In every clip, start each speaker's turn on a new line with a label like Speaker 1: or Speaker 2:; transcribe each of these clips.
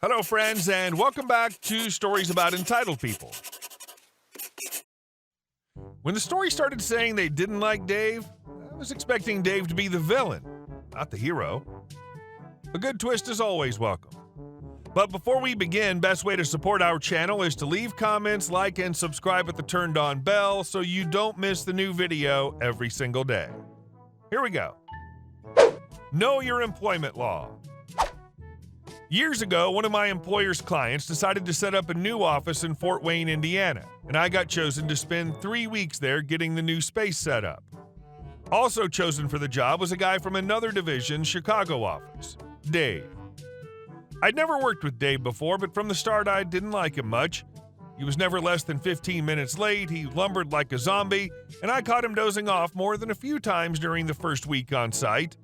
Speaker 1: Hello, friends, and welcome back to Stories About Entitled People. When the story started saying they didn't like Dave, I was expecting Dave to be the villain, not the hero. A good twist is always welcome. But before we begin, best way to support our channel is to leave comments, like, and subscribe with the turned on bell so you don't miss the new video every single day. Here we go. Know your employment law. Years ago, one of my employer's clients decided to set up a new office in Fort Wayne, Indiana, and I got chosen to spend 3 weeks there getting the new space set up. Also chosen for the job was a guy from another division's Chicago office, Dave. I'd never worked with Dave before, but from the start I didn't like him much. He was never less than 15 minutes late, he lumbered like a zombie, and I caught him dozing off more than a few times during the first week on site.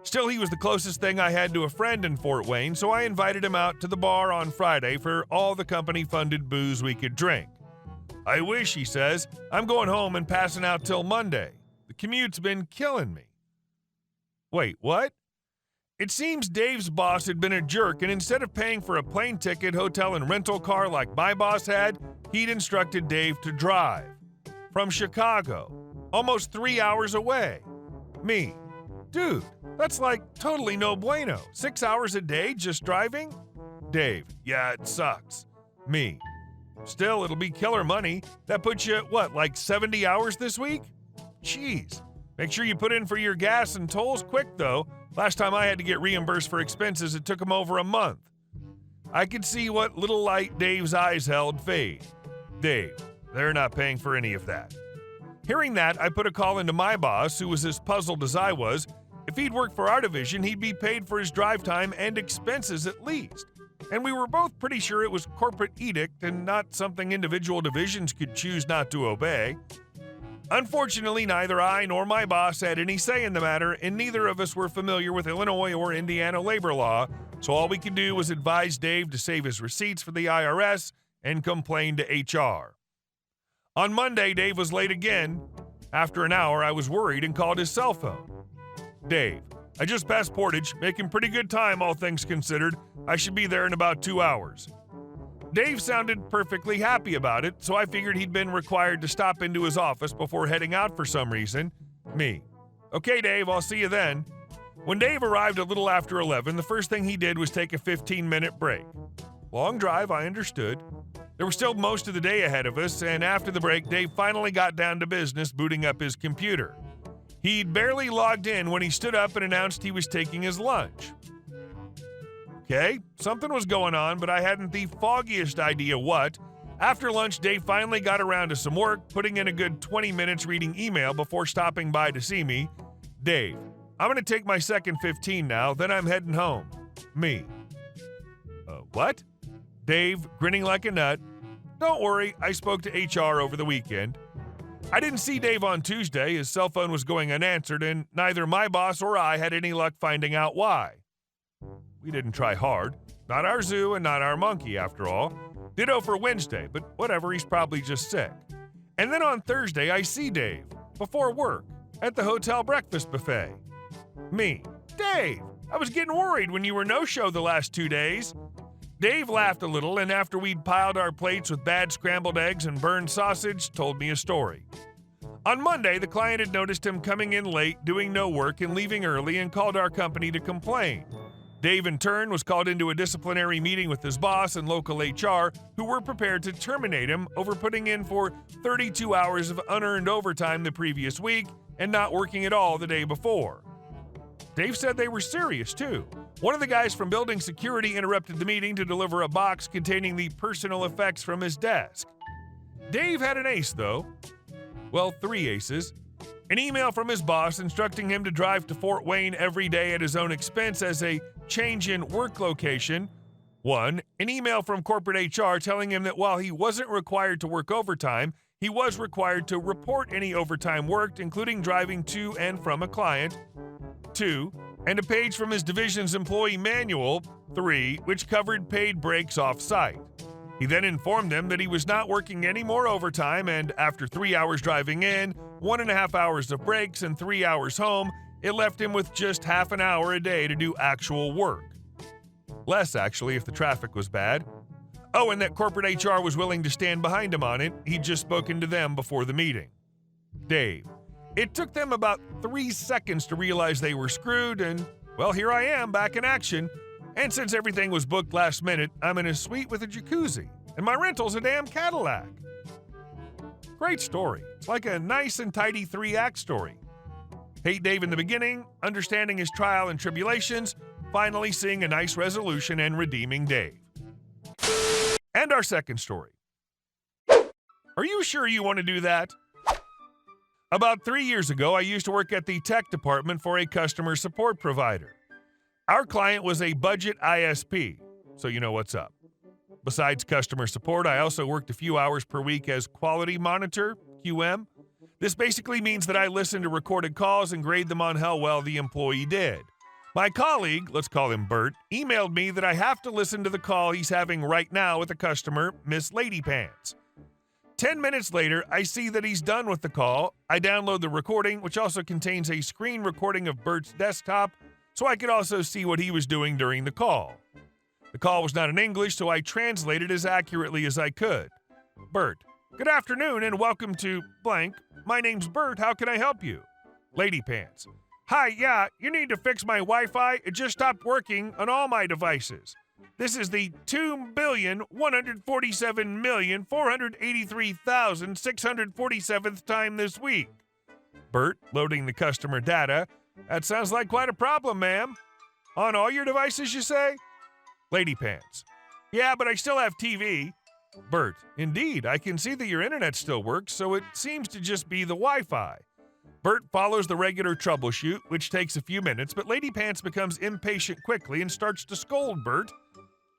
Speaker 1: Still, he was the closest thing I had to a friend in Fort Wayne, so I invited him out to the bar on Friday for all the company-funded booze we could drink. I wish, he says, I'm going home and passing out till Monday. The commute's been killing me. Wait, what? It seems Dave's boss had been a jerk, and instead of paying for a plane ticket, hotel, and rental car like my boss had, he'd instructed Dave to drive. From Chicago, almost 3 hours away. Me. Dude, that's like totally no bueno. 6 hours a day just driving? Dave, yeah, it sucks. Me. Still, it'll be killer money. That puts you at what, like 70 hours this week? Jeez. Make sure you put in for your gas and tolls quick, though. Last time I had to get reimbursed for expenses, it took him over a month. I could see what little light Dave's eyes held fade. Dave, they're not paying for any of that. Hearing that, I put a call into my boss, who was as puzzled as I was. If he'd worked for our division, he'd be paid for his drive time and expenses at least. And we were both pretty sure it was corporate edict and not something individual divisions could choose not to obey. Unfortunately, neither I nor my boss had any say in the matter, and neither of us were familiar with Illinois or Indiana labor law, so all we could do was advise Dave to save his receipts for the IRS and complain to HR. On Monday, Dave was late again. After an hour, I was worried and called his cell phone. Dave, I just passed Portage, making pretty good time, all things considered. I should be there in about 2 hours. Dave sounded perfectly happy about it, so I figured he'd been required to stop into his office before heading out for some reason. Me. Okay, Dave, I'll see you then. When Dave arrived a little after 11, the first thing he did was take a 15-minute break. Long drive, I understood. There was still most of the day ahead of us, and after the break, Dave finally got down to business booting up his computer. He'd barely logged in when he stood up and announced he was taking his lunch. Okay, something was going on, but I hadn't the foggiest idea what. After lunch, Dave finally got around to some work, putting in a good 20 minutes reading email before stopping by to see me. Dave, I'm going to take my second 15 now, then I'm heading home. Me. What? Dave, grinning like a nut. Don't worry, I spoke to HR over the weekend. I didn't see Dave on Tuesday. His cell phone was going unanswered, and neither my boss or I had any luck finding out why. We didn't try hard. Not our zoo and not our monkey, after all. Ditto for Wednesday, but whatever, he's probably just sick. And then on Thursday, I see Dave, before work, at the hotel breakfast buffet. Me. Dave, I was getting worried when you were no-show the last 2 days. Dave laughed a little, and after we'd piled our plates with bad scrambled eggs and burned sausage, told me a story. On Monday, the client had noticed him coming in late, doing no work, and leaving early, and called our company to complain. Dave, in turn, was called into a disciplinary meeting with his boss and local HR, who were prepared to terminate him over putting in for 32 hours of unearned overtime the previous week and not working at all the day before. Dave said they were serious, too. One of the guys from building security interrupted the meeting to deliver a box containing the personal effects from his desk. Dave had an ace, though. Well, 3 aces. An email from his boss instructing him to drive to Fort Wayne every day at his own expense as a change in work location. 1. An email from corporate HR telling him that while he wasn't required to work overtime, he was required to report any overtime worked, including driving to and from a client. 2. And a page from his division's employee manual. 3. Which covered paid breaks off-site. He then informed them that he was not working any more overtime, and after 3 hours driving in, 1.5 hours of breaks, and 3 hours home, it left him with just half an hour a day to do actual work. Less, actually, if the traffic was bad. Oh, and that corporate HR was willing to stand behind him on it. He'd just spoken to them before the meeting. Dave. It took them about 3 seconds to realize they were screwed, and, well, here I am, back in action. And since everything was booked last minute, I'm in a suite with a jacuzzi, and my rental's a damn Cadillac. Great story. It's like a nice and tidy 3-act story. Hate Dave in the beginning, understanding his trial and tribulations, finally seeing a nice resolution and redeeming Dave. And our second story. Are you sure you want to do that? About 3 years ago, I used to work at the tech department for a customer support provider. Our client was a budget ISP, so you know what's up. Besides customer support, I also worked a few hours per week as quality monitor, QM. This basically means that I listen to recorded calls and grade them on how well the employee did. My colleague, let's call him Bert, emailed me that I have to listen to the call he's having right now with a customer, Miss Ladypants. 10 minutes later, I see that he's done with the call. I download the recording, which also contains a screen recording of Bert's desktop, so I could also see what he was doing during the call. The call was not in English, so I translated as accurately as I could. Bert, good afternoon and welcome to blank. My name's Bert, how can I help you? Ladypants, hi, yeah, you need to fix my Wi-Fi. It just stopped working on all my devices. This is the 2,147,483,647th time this week. Bert, loading the customer data. That sounds like quite a problem, ma'am. On all your devices, you say? Ladypants, yeah, but I still have TV. Bert, indeed, I can see that your internet still works, so it seems to just be the Wi-Fi. Bert follows the regular troubleshoot, which takes a few minutes, but Ladypants becomes impatient quickly and starts to scold Bert.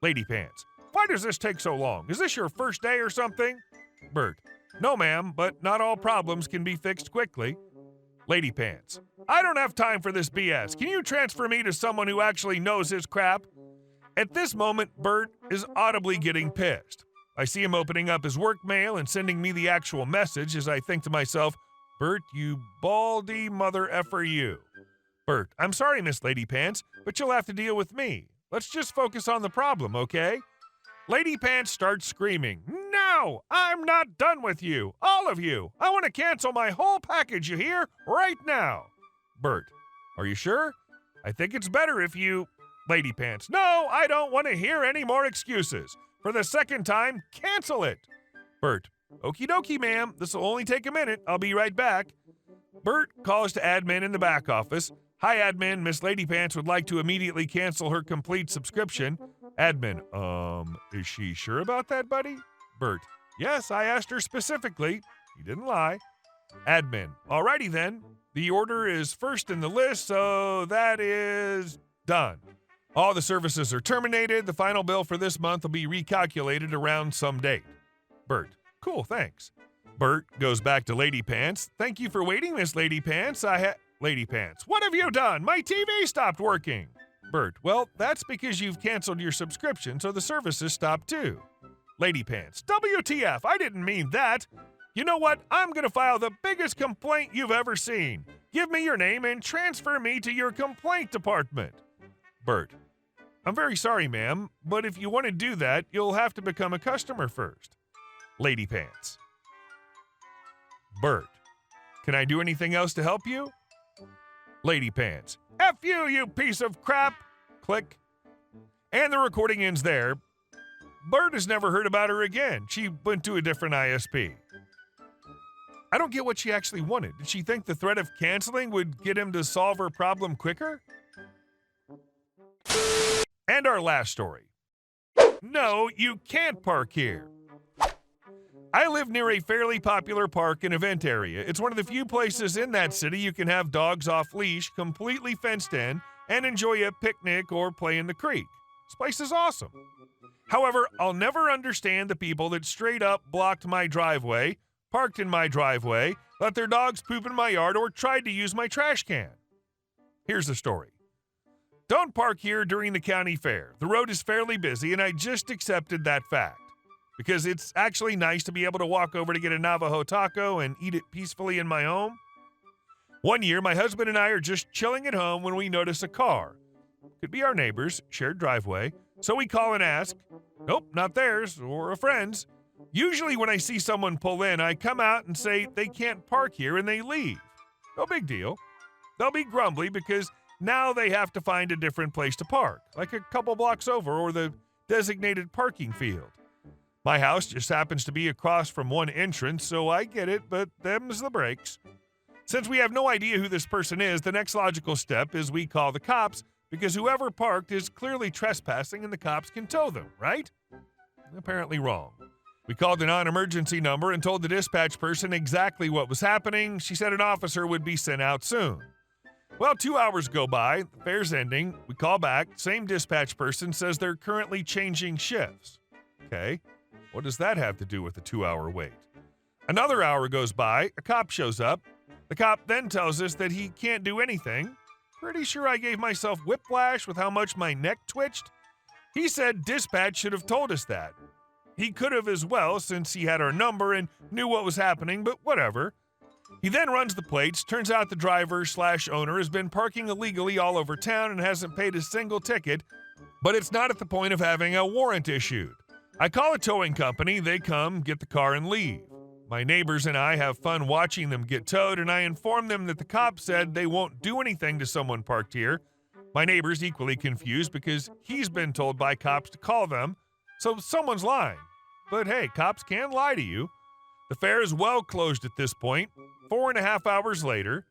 Speaker 1: Ladypants, why does this take so long? Is this your first day or something? Bert, no ma'am, but not all problems can be fixed quickly. Ladypants, I don't have time for this BS. Can you transfer me to someone who actually knows his crap? At this moment, Bert is audibly getting pissed. I see him opening up his work mail and sending me the actual message as I think to myself, Bert, you baldy mother effer you. Bert, I'm sorry, Miss Ladypants, but you'll have to deal with me. Let's just focus on the problem, okay? Ladypants starts screaming, no, I'm not done with you, all of you. I want to cancel my whole package, you hear, right now. Bert, are you sure? I think it's better if you... Ladypants, no, I don't want to hear any more excuses. For the second time, cancel it. Bert, okie dokie, ma'am. This will only take a minute. I'll be right back. Bert calls to admin in the back office. Hi, admin. Miss Ladypants would like to immediately cancel her complete subscription. Admin, is she sure about that, buddy? Bert, yes, I asked her specifically. He didn't lie. Admin, alrighty then. The order is first in the list, so that is done. All the services are terminated. The final bill for this month will be recalculated around some date. Bert, cool, thanks. Bert goes back to Ladypants. Thank you for waiting, Miss Ladypants. Ladypants, what have you done? My TV stopped working. Bert, well, that's because you've canceled your subscription, so the services stopped too. Ladypants, WTF, I didn't mean that. You know what? I'm going to file the biggest complaint you've ever seen. Give me your name and transfer me to your complaint department. Bert, I'm very sorry, ma'am, but if you want to do that, you'll have to become a customer first. Ladypants. Bert, can I do anything else to help you? Ladypants. F you, you piece of crap. Click. And the recording ends there. Bert has never heard about her again. She went to a different ISP. I don't get what she actually wanted. Did she think the threat of canceling would get him to solve her problem quicker? And our last story. No, you can't park here. I live near a fairly popular park and event area. It's one of the few places in that city you can have dogs off leash, completely fenced in, and enjoy a picnic or play in the creek. This place is awesome. However, I'll never understand the people that straight up blocked my driveway, parked in my driveway, let their dogs poop in my yard, or tried to use my trash can. Here's the story. Don't park here during the county fair. The road is fairly busy, and I just accepted that fact. Because it's actually nice to be able to walk over to get a Navajo taco and eat it peacefully in my home. One year, my husband and I are just chilling at home when we notice a car. Could be our neighbor's, shared driveway, So we call and ask. Nope, not theirs or a friend's. Usually when I see someone pull in, I come out and say they can't park here and they leave. No big deal. They'll be grumbly because now they have to find a different place to park, like a couple blocks over or the designated parking field. My house just happens to be across from one entrance, so I get it, but them's the breaks. Since we have no idea who this person is, the next logical step is we call the cops because whoever parked is clearly trespassing and the cops can tow them, right? Apparently wrong. We called the non-emergency number and told the dispatch person exactly what was happening. She said an officer would be sent out soon. Well, 2 hours go by, the fair's ending, we call back, same dispatch person says they're currently changing shifts. Okay, what does that have to do with the 2-hour wait? Another hour goes by, a cop shows up. The cop then tells us that he can't do anything. Pretty sure I gave myself whiplash with how much my neck twitched. He said dispatch should have told us that. He could have as well since he had our number and knew what was happening, but whatever. He then runs the plates. Turns out the driver/owner has been parking illegally all over town and hasn't paid a single ticket, but it's not at the point of having a warrant issued. I call a towing company, they come, get the car, and leave. My neighbors and I have fun watching them get towed, and I inform them that the cops said they won't do anything to someone parked here. My neighbor's equally confused because he's been told by cops to call them, so someone's lying. But hey, cops can lie to you. The fair is well closed at this point. 4.5 hours later,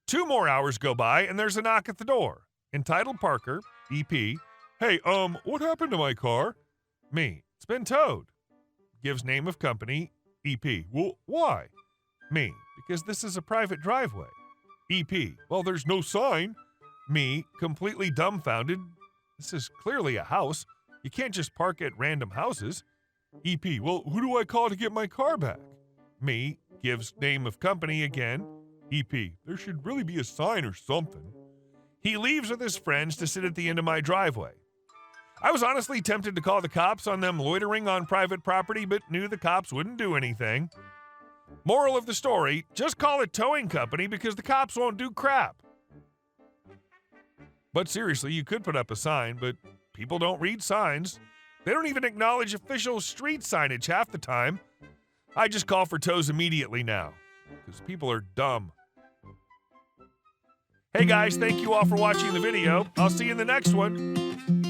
Speaker 1: 2 more hours go by, and there's a knock at the door. Entitled Parker, EP. Hey, what happened to my car? Me. It's been towed. Gives name of company, EP. Well, why? Me. Because this is a private driveway. EP. Well, there's no sign. Me. Completely dumbfounded. This is clearly a house. You can't just park at random houses. EP. Well, who do I call to get my car back? Me. Gives name of company again. EP. There should really be a sign or something. He leaves with his friends to sit at the end of my driveway. I was honestly tempted to call the cops on them loitering on private property, but knew the cops wouldn't do anything. Moral of the story, just call a towing company because the cops won't do crap. But seriously, you could put up a sign, but people don't read signs. They don't even acknowledge official street signage half the time. I just call for tows immediately now, because people are dumb. Hey guys, thank you all for watching the video. I'll see you in the next one.